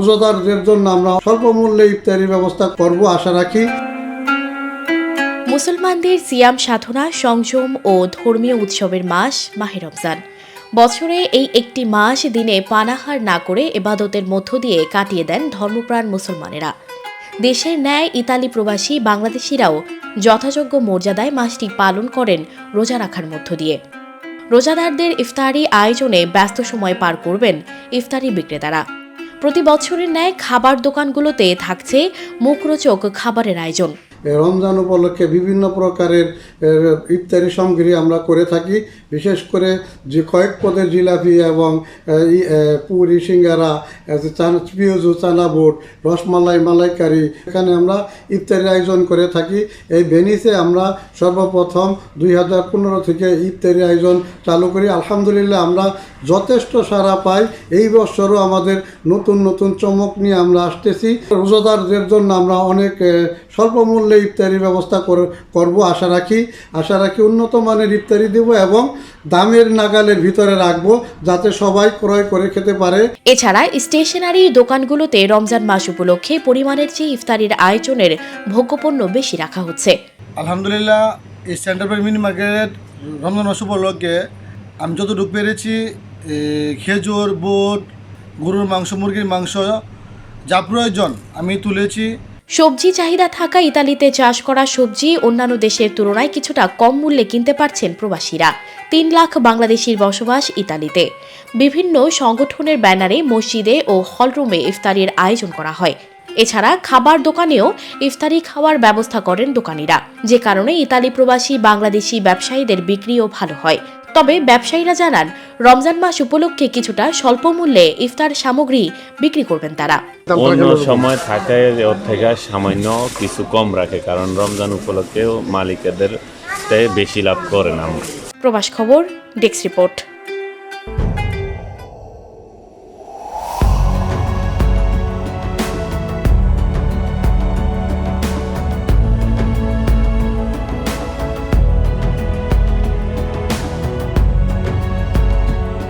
রোজাদারদের জন্য আমরা স্বল্প মূল্যে ইফতারি ব্যবস্থা করব আশা রাখি। মুসলমানদের সিয়াম সাধনা, সংযম ও ধর্মীয় উৎসবের মাস মাহে রমজান। বছরে এই একটি মাস দিনে পানাহার না করে ইবাদতের মধ্য দিয়ে কাটিয়ে দেন ধর্মপ্রাণ মুসলমানেরা। দেশের ন্যায় ইতালি প্রবাসী বাংলাদেশিরাও যথাযোগ্য মর্যাদায় মাসটি পালন করেন রোজা রাখার মধ্য দিয়ে। রোজাদারদের ইফতারি আয়োজনে ব্যস্ত সময় পার করবেন ইফতারি বিক্রেতারা। প্রতি বছরের ন্যায় খাবার দোকানগুলোতে থাকছে মুখরোচক খাবারের আয়োজন। রমজান উপলক্ষে বিভিন্ন প্রকারের ইফতারি সামগ্রী আমরা করে থাকি, বিশেষ করে যে কয়েক পদের জিলাপি এবং পুরি, সিঙ্গারা, পিঁয়াজু, চানা বুট, রসমালাই, মালাইকারি, এখানে আমরা ইফতারির আয়োজন করে থাকি। এই ভেনিসে আমরা সর্বপ্রথম 2015 থেকে ইফতারি আয়োজন চালু করি। আলহামদুলিল্লাহ আমরা যথেষ্ট সাড়া পাই। এই বছরও আমাদের নতুন নতুন চমক নিয়ে আমরা আসতেছি। রোজাদারদের জন্য আমরা অনেক স্বল্প মূল্যে ইফতারি ব্যবস্থা করব আশা রাখি উন্নত মানের ইফতারি দেব এবং দামের নাগালের ভিতরে রাখবো, যাতে সবাই ক্রয় করে খেতে পারে। এছাড়া স্টেশনারি দোকানগুলোতে রমজান মাস উপলক্ষে পরিমাণের চেয়ে ইফতারির আয়োজনের ভোগ্যপণ্য বেশি রাখা হচ্ছে। আলহামদুলিল্লাহ এই সেন্টার পয়েন্ট মিনি মার্কেট রমজান মাস উপলক্ষে আমি যতটুকু পেরেছি খেজুর, বুট, গরুর মাংস, মুরগির মাংস যা প্রয়োজন আমি তুলেছি। সবজি চাহিদা থাকা ইতালিতে চাষ করা সবজি অন্যান্য দেশের তুলনায় কিছুটা কম মূল্যে কিনতে পারছেন প্রবাসীরা। 3 লাখ বাংলাদেশির বসবাস ইতালিতে। বিভিন্ন সংগঠনের ব্যানারে মসজিদে ও হলরুমে ইফতারির আয়োজন করা হয়। এছাড়া খাবার দোকানেও ইফতারি খাওয়ার ব্যবস্থা করেন দোকানিরা, যে কারণে ইতালি প্রবাসী বাংলাদেশি ব্যবসায়ীদের বিক্রিও ভালো হয়। তবে ব্যবসায়ীরা জানান, রমজান মাস উপলক্ষে কিছুটা স্বল্প মূল্যে ইফতার সামগ্রী বিক্রি করবেন তারা। অন্য সময় থাকে ওর থেকে সামান্য কিছু কম রাখে, কারণ রমজান উপলক্ষেও মালিকদের বেশি লাভ করে না। প্রবাস খবর, ডেস্ক রিপোর্ট।